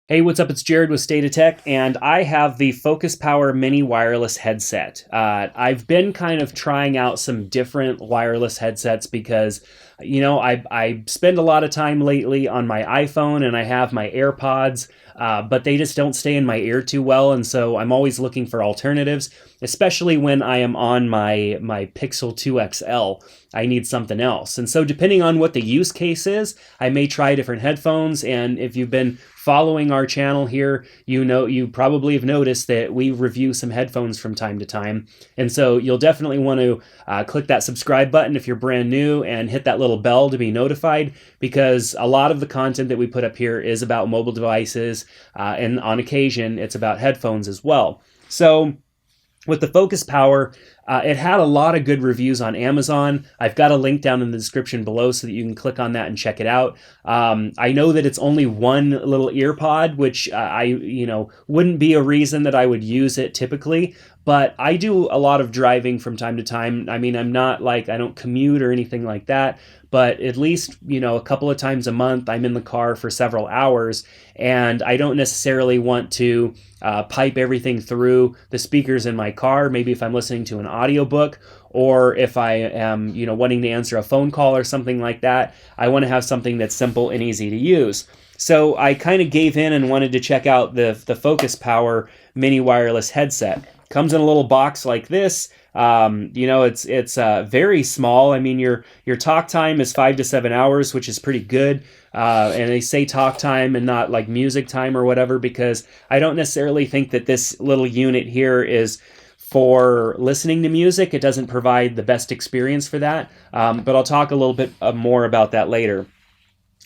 Hey, what's up? It's Jared with State of Tech, and I have the FOCUSPOWER Mini Wireless Headset. I've been kind of trying out some different wireless headsets because, I spend a lot of time lately on my iPhone and I have my AirPods, but they just don't stay in my ear too well, and so I'm always looking for alternatives, especially when I am on my Pixel 2 XL. I need something else. And so depending on what the use case is, I may try different headphones. And if you've been following our channel here, you probably have noticed that we review some headphones from time to time. And so you'll definitely want to click that subscribe button if you're brand new and hit that little bell to be notified, because a lot of the content that we put up here is about mobile devices, and on occasion it's about headphones as well. So with the FOCUSPOWER, it had a lot of good reviews on Amazon. I've got a link down in the description below so that you can click on that and check it out. I know that it's only one little ear pod, which wouldn't be a reason that I would use it typically, but I do a lot of driving from time to time. I mean, I don't commute or anything like that, but at least, a couple of times a month, I'm in the car for several hours, and I don't necessarily want to pipe everything through the speakers in my car. Maybe if I'm listening to an audiobook, or if I am, wanting to answer a phone call or something like that, I want to have something that's simple and easy to use. So I kind of gave in and wanted to check out the FOCUSPOWER Mini Wireless Headset. Comes in a little box like this. It's very small. I mean, your talk time is 5 to 7 hours, which is pretty good. And they say talk time and not like music time or whatever, because I don't necessarily think that this little unit here is for listening to music. It doesn't provide the best experience for that, but I'll talk a little bit more about that later.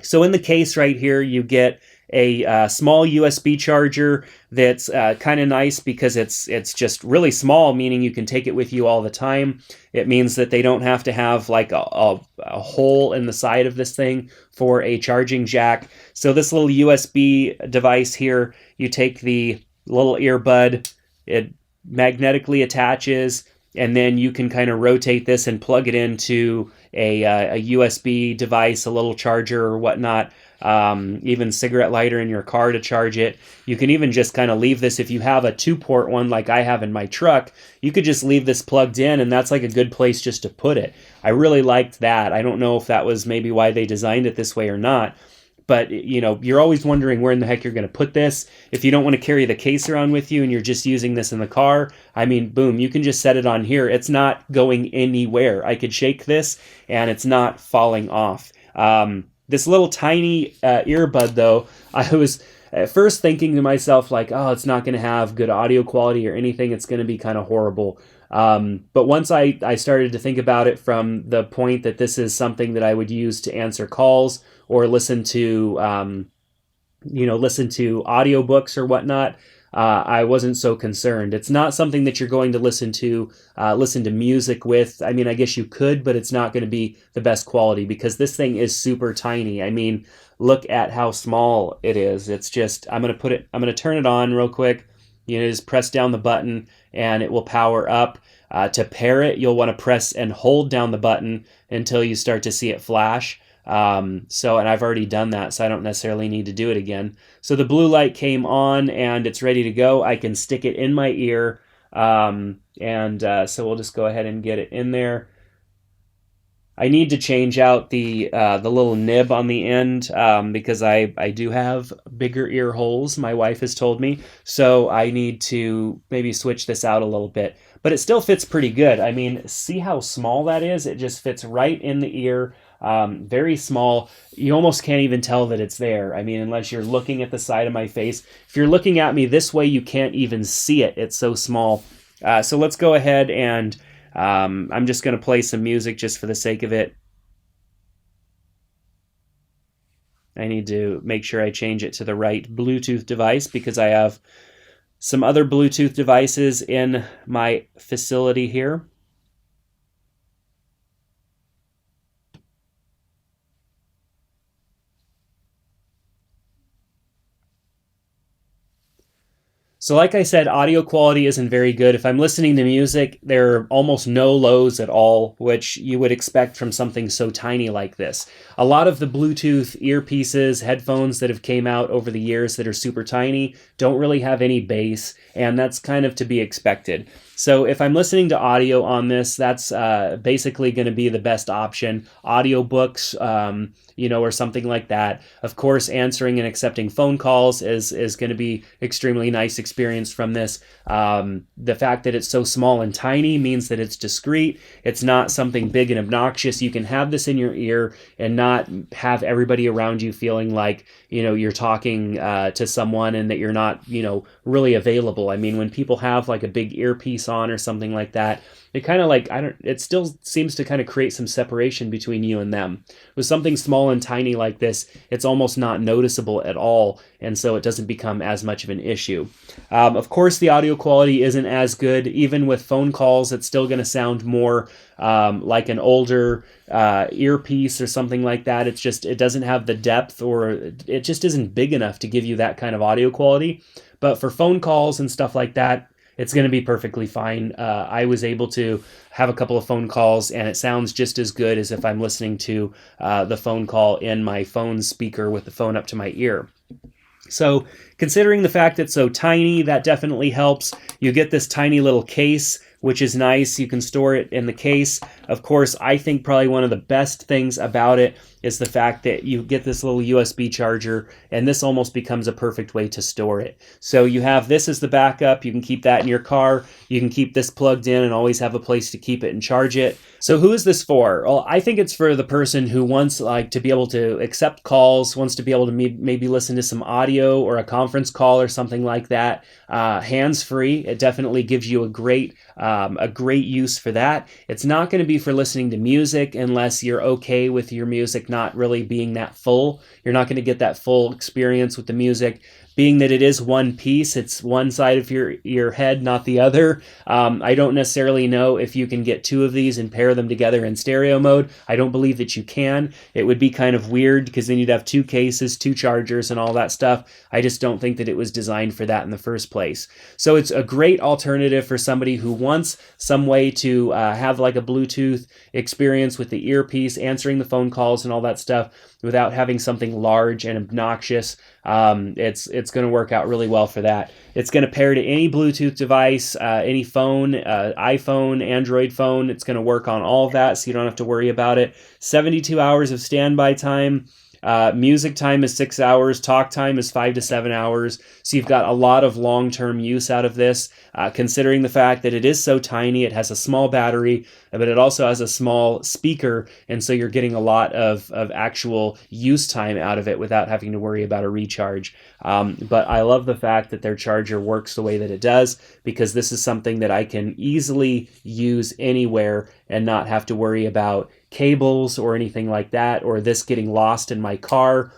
So in the case right here, you get a small USB charger that's kind of nice because it's just really small, meaning you can take it with you all the time. It means that they don't have to have like a hole in the side of this thing for a charging jack. So this little USB device here, you take the little earbud, it magnetically attaches, and then you can kind of rotate this and plug it into a USB device, a little charger or whatnot, even cigarette lighter in your car to charge it. You can even just kind of leave this, if you have a 2-port one like I have in my truck, you could just leave this plugged in, and that's like a good place just to put it. I really liked that. I don't know if that was maybe why they designed it this way or not, but you're always wondering where in the heck you're going to put this. If you don't want to carry the case around with you and you're just using this in the car, I mean, boom, you can just set it on here. It's not going anywhere. I could shake this and it's not falling off. This little tiny earbud, though, I was at first thinking to myself, like, oh, it's not going to have good audio quality or anything. It's going to be kind of horrible. But once I started to think about it from the point that this is something that I would use to answer calls or listen to audiobooks or whatnot, I wasn't so concerned. It's not something that you're going to listen to music with. I mean, I guess you could, but it's not going to be the best quality because this thing is super tiny. I mean, look at how small it is. It's just, I'm going to turn it on real quick. Just press down the button and it will power up. To pair it, you'll want to press and hold down the button until you start to see it flash. And I've already done that, so I don't necessarily need to do it again. So the blue light came on and it's ready to go. I can stick it in my ear. So we'll just go ahead and get it in there. I need to change out the little nib on the end, because I do have bigger ear holes, my wife has told me. So I need to maybe switch this out a little bit. But it still fits pretty good. I mean, see how small that is? It just fits right in the ear. Very small. You almost can't even tell that it's there. I mean, unless you're looking at the side of my face. If you're looking at me this way, you can't even see it. It's so small. So let's go ahead and I'm just going to play some music just for the sake of it. I need to make sure I change it to the right Bluetooth device because I have some other Bluetooth devices in my facility here. So like I said, audio quality isn't very good. If I'm listening to music, there are almost no lows at all, which you would expect from something so tiny like this. A lot of the Bluetooth earpieces, headphones that have came out over the years that are super tiny don't really have any bass, and that's kind of to be expected. So if I'm listening to audio on this, that's basically going to be the best option. Audiobooks, or something like that. Of course, answering and accepting phone calls is going to be extremely nice experience from this. The fact that it's so small and tiny means that it's discreet. It's not something big and obnoxious. You can have this in your ear and not have everybody around you feeling like, you're talking to someone and that you're not, really available. I mean, when people have like a big earpiece on or something like that, it kind of it still seems to kind of create some separation between you and them. With something small and tiny like this, it's almost not noticeable at all, and so it doesn't become as much of an issue. Of course, the audio quality isn't as good. Even with phone calls, it's still going to sound more like an older earpiece or something like that. It doesn't have the depth, or it just isn't big enough to give you that kind of audio quality. But for phone calls and stuff like that, it's going to be perfectly fine. I was able to have a couple of phone calls, and it sounds just as good as if I'm listening to the phone call in my phone speaker with the phone up to my ear. So considering the fact it's so tiny, that definitely helps. You get this tiny little case, which is nice. You can store it in the case. Of course, I think probably one of the best things about it is the fact that you get this little USB charger, and this almost becomes a perfect way to store it. So you have this as the backup. You can keep that in your car. You can keep this plugged in and always have a place to keep it and charge it. So who is this for? Well, I think it's for the person who wants to be able to accept calls, wants to be able to maybe listen to some audio or a conference call or something like that. Hands-free. It definitely gives you a great use for that. It's not going to be for listening to music unless you're okay with your music not really being that full. You're not going to get that full experience with the music. Being that it is one piece, it's one side of your head, not the other. I don't necessarily know if you can get two of these and pair them together in stereo mode. I don't believe that you can. It would be kind of weird because then you'd have two cases, two chargers, and all that stuff. I just don't think that it was designed for that in the first place. So it's a great alternative for somebody who wants some way to have like a Bluetooth experience with the earpiece, answering the phone calls and all that stuff without having something large and obnoxious. It's going to work out really well for that. It's going to pair to any Bluetooth device, any phone, iPhone, Android phone. It's going to work on all of that, so you don't have to worry about it. 72 hours of standby time. Music time is 6 hours. Talk time is 5 to 7 hours. So you've got a lot of long-term use out of this, considering the fact that it is so tiny. It has a small battery, but it also has a small speaker, and so you're getting a lot of actual use time out of it without having to worry about a recharge. But I love the fact that their charger works the way that it does, because this is something that I can easily use anywhere and not have to worry about cables or anything like that, or this getting lost in my car,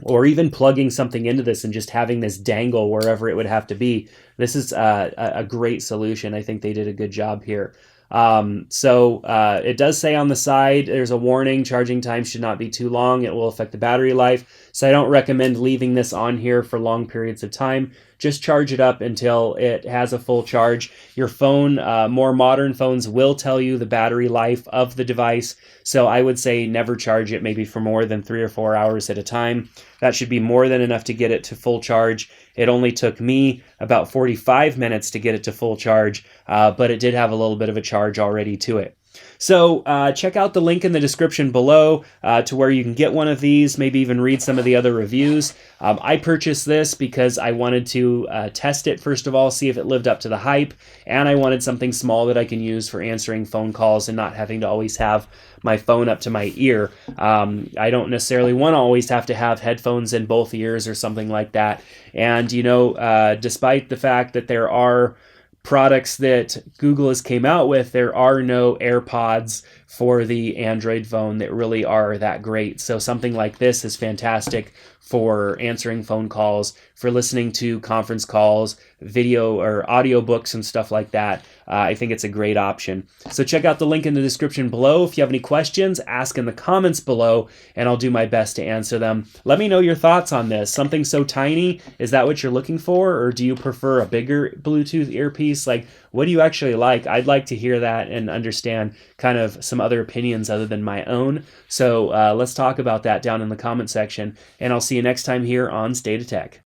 or even plugging something into this and just having this dangle wherever it would have to be. This is a great solution. I think they did a good job here. So it does say on the side, there's a warning, charging time should not be too long. It will affect the battery life. So I don't recommend leaving this on here for long periods of time. Just charge it up until it has a full charge. Your phone, more modern phones will tell you the battery life of the device. So I would say never charge it maybe for more than 3 or 4 hours at a time. That should be more than enough to get it to full charge. It only took me about 45 minutes to get it to full charge, but it did have a little bit of a charge already to it. So check out the link in the description below to where you can get one of these, maybe even read some of the other reviews. I purchased this because I wanted to test it, first of all, see if it lived up to the hype, and I wanted something small that I can use for answering phone calls and not having to always have my phone up to my ear. I don't necessarily want to always have to have headphones in both ears or something like that. And, despite the fact that there are products that Google has came out with, there are no AirPods for the Android phone that really are that great. So something like this is fantastic for answering phone calls, for listening to conference calls, video or audio books and stuff like that. I think it's a great option. So check out the link in the description below. If you have any questions, ask in the comments below and I'll do my best to answer them. Let me know your thoughts on this. Something so tiny, is that what you're looking for? Or do you prefer a bigger Bluetooth earpiece? Like, what do you actually like? I'd like to hear that and understand kind of some other opinions other than my own. So let's talk about that down in the comment section, and I'll see you next time here on State of Tech.